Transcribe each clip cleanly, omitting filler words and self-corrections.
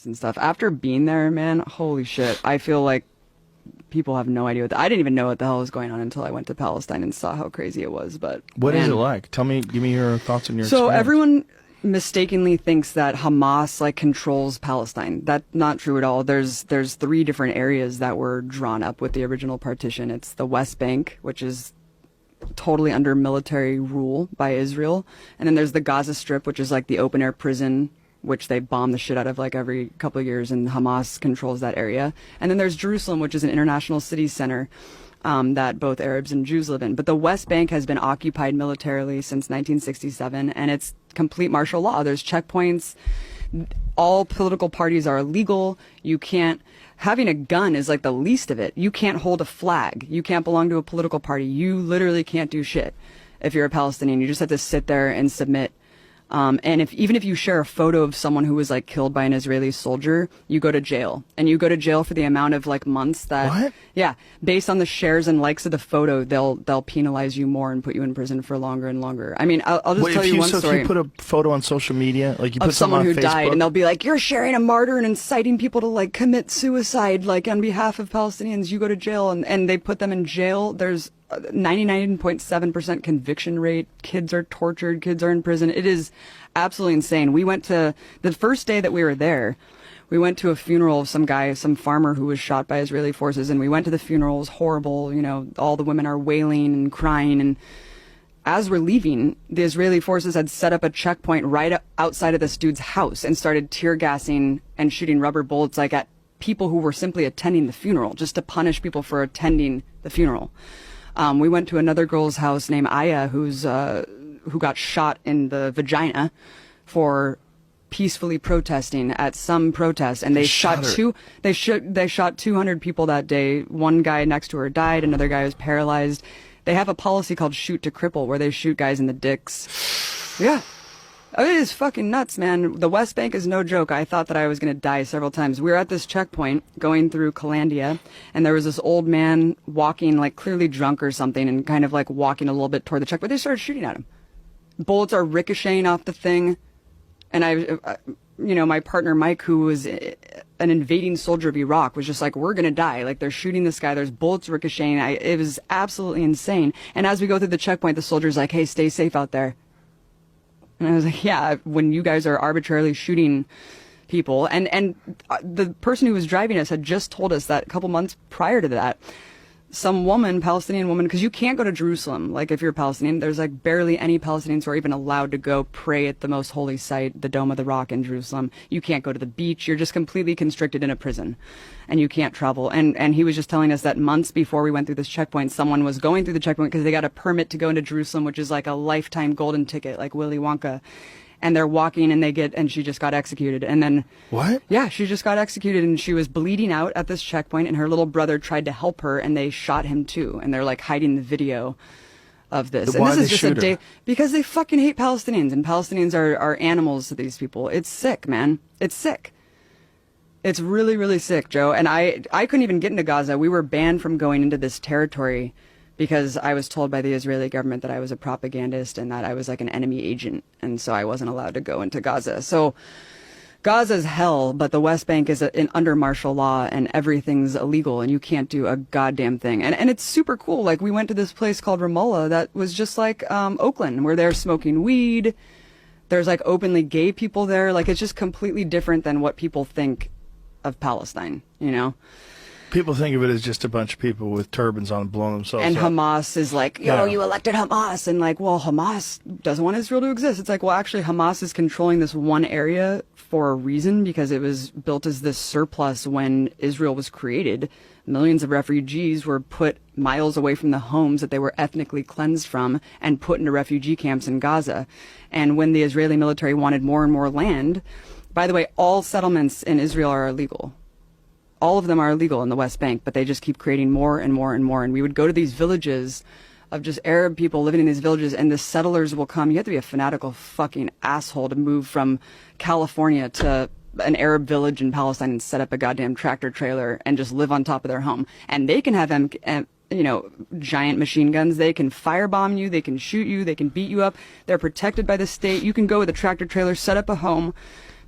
and stuff. After being there, man, holy shit. I feel like people have no idea I didn't even know what the hell was going on until I went to Palestine and saw how crazy it was. But what man, is it like? Tell me, give me your thoughts and your so experience. everyone mistakenly thinks that Hamas like controls Palestine. That's not true at all. There's three different areas that were drawn up with the original partition. It's the West Bank, which is totally under military rule by Israel, and then there's the Gaza Strip, which is like the open air prison, which they bomb the shit out of like every couple of years, and Hamas controls that area. And then there's Jerusalem, which is an international city center that both Arabs and Jews live in. But the West Bank has been occupied militarily since 1967, and it's complete martial law. There's checkpoints. All political parties are illegal. You can't. Having a gun is like the least of it. You can't hold a flag. You can't belong to a political party. You literally can't do shit if you're a Palestinian. You just have to sit there and submit. And even if you share a photo of someone who was like killed by an Israeli soldier, you go to jail, and you go to jail for the amount of like months that, what? Yeah, based on the shares and likes of the photo, they'll penalize you more and put you in prison for longer and longer. I mean, I'll just tell you one story. If you put a photo on social media, like you put of someone who on Facebook, died, and they'll be like, you're sharing a martyr and inciting people to like commit suicide, like on behalf of Palestinians, you go to jail, and they put them in jail. There's 99.7% conviction rate. Kids are tortured. Kids are in prison. It is absolutely insane. We went to the first day that we were there. We went to a funeral of some guy, some farmer who was shot by Israeli forces, and we went to the funeral. It was horrible. You know, all the women are wailing and crying. And as we're leaving, the Israeli forces had set up a checkpoint right outside of this dude's house and started tear gassing and shooting rubber bullets like at people who were simply attending the funeral, just to punish people for attending the funeral. We went to another girl's house named Aya, who got shot in the vagina for peacefully protesting at some protest, and they shot 200 people that day. One guy next to her died, another guy was paralyzed. They have a policy called shoot to cripple, where they shoot guys in the dicks. Yeah. It is fucking nuts, man. The West Bank is no joke. I thought that I was going to die several times. We were at this checkpoint going through Calandia, and there was this old man walking, like clearly drunk or something, and kind of like walking a little bit toward the checkpoint. They started shooting at him. Bullets are ricocheting off the thing. And my partner Mike, who was an invading soldier of Iraq, was just like, we're going to die. Like, they're shooting this guy. There's bullets ricocheting. It was absolutely insane. And as we go through the checkpoint, the soldier's like, hey, stay safe out there. And I was like, yeah, when you guys are arbitrarily shooting people. And the person who was driving us had just told us that a couple months prior to that, some woman, Palestinian woman, because you can't go to Jerusalem. Like, if you're Palestinian, there's like barely any Palestinians who are even allowed to go pray at the most holy site, the Dome of the Rock in Jerusalem. You can't go to the beach. You're just completely constricted in a prison, and you can't travel. And he was just telling us that months before we went through this checkpoint, someone was going through the checkpoint because they got a permit to go into Jerusalem, which is like a lifetime golden ticket, like Willy Wonka. And they're walking, and she just got executed. And then what? Yeah, she just got executed, and she was bleeding out at this checkpoint, and her little brother tried to help her, and they shot him too. And they're like hiding the video of this. Why And this they is just a shoot day her? because they fucking hate Palestinians, and Palestinians are animals to these people. It's sick, man. It's sick. It's really, really sick, Joe. And I couldn't even get into Gaza. We were banned from going into this territory because I was told by the Israeli government that I was a propagandist and that I was like an enemy agent. And so I wasn't allowed to go into Gaza. So Gaza's hell, but the West Bank is under martial law, and everything's illegal, and you can't do a goddamn thing. And it's super cool. Like, we went to this place called Ramallah that was just like Oakland, where they're smoking weed. There's like openly gay people there. Like, it's just completely different than what people think of Palestine, you know? People think of it as just a bunch of people with turbans on blowing themselves And up. Hamas is like, yo, you elected Hamas. And like, well, Hamas doesn't want Israel to exist. It's like, well, actually, Hamas is controlling this one area for a reason, because it was built as this surplus when Israel was created. Millions of refugees were put miles away from the homes that they were ethnically cleansed from and put into refugee camps in Gaza. And when the Israeli military wanted more and more land, by the way, all settlements in Israel are illegal. All of them are illegal in the West Bank, but they just keep creating more and more and more. And we would go to these villages of just Arab people living in these villages, and the settlers will come. You have to be a fanatical fucking asshole to move from California to an Arab village in Palestine and set up a goddamn tractor trailer and just live on top of their home. And they can have giant machine guns. They can firebomb you. They can shoot you. They can beat you up. They're protected by the state. You can go with a tractor trailer, set up a home,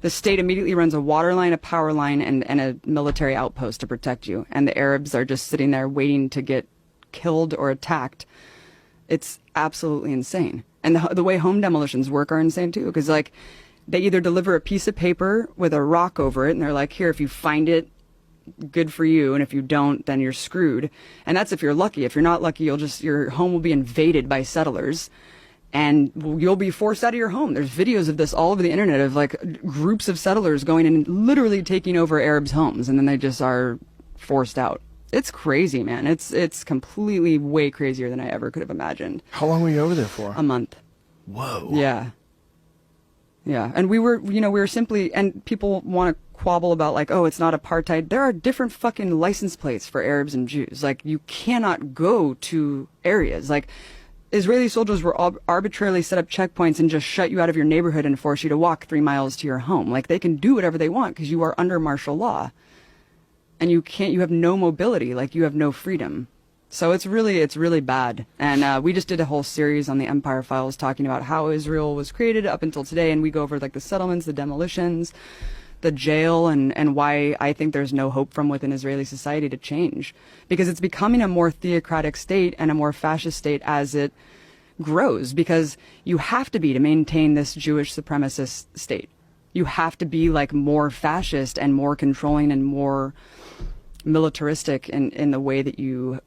The state immediately runs a water line, a power line, and a military outpost to protect you. And the Arabs are just sitting there waiting to get killed or attacked. It's absolutely insane. And the way home demolitions work are insane too, because like they either deliver a piece of paper with a rock over it, and they're like, here, if you find it, good for you, and if you don't, then you're screwed. And that's if you're lucky. If you're not lucky, your home will be invaded by settlers, and you'll be forced out of your home. There's videos of this all over the internet of like groups of settlers going and literally taking over Arabs' homes, and then they just are forced out. It's crazy, man. It's completely way crazier than I ever could have imagined. How long were you over there for? A month. Whoa. Yeah. Yeah. And we were simply, and people want to quabble about like, oh, it's not apartheid. There are different fucking license plates for Arabs and Jews. Like, you cannot go to areas. Like, Israeli soldiers will arbitrarily set up checkpoints and just shut you out of your neighborhood and force you to walk 3 miles to your home. Like, they can do whatever they want because you are under martial law. And you have no mobility. Like, you have no freedom. So it's really bad. And we just did a whole series on the Empire Files talking about how Israel was created up until today. And we go over like the settlements, the demolitions, the jail, and why I think there's no hope from within Israeli society to change. Because it's becoming a more theocratic state and a more fascist state as it grows. Because you have to be to maintain this Jewish supremacist state. You have to be like more fascist and more controlling and more militaristic in the way that you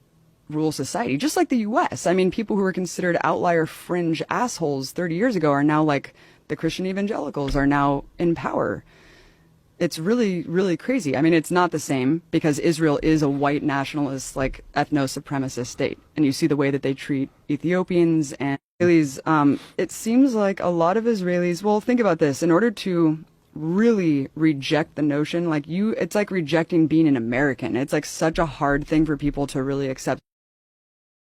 rule society, just like the U.S. I mean, people who were considered outlier fringe assholes 30 years ago are now like the Christian evangelicals are now in power. It's really, really crazy. I mean, it's not the same because Israel is a white nationalist, like ethno-supremacist state. And you see the way that they treat Ethiopians and Israelis. It seems like a lot of Israelis, well, think about this. In order to really reject the notion, it's like rejecting being an American. It's like such a hard thing for people to really accept.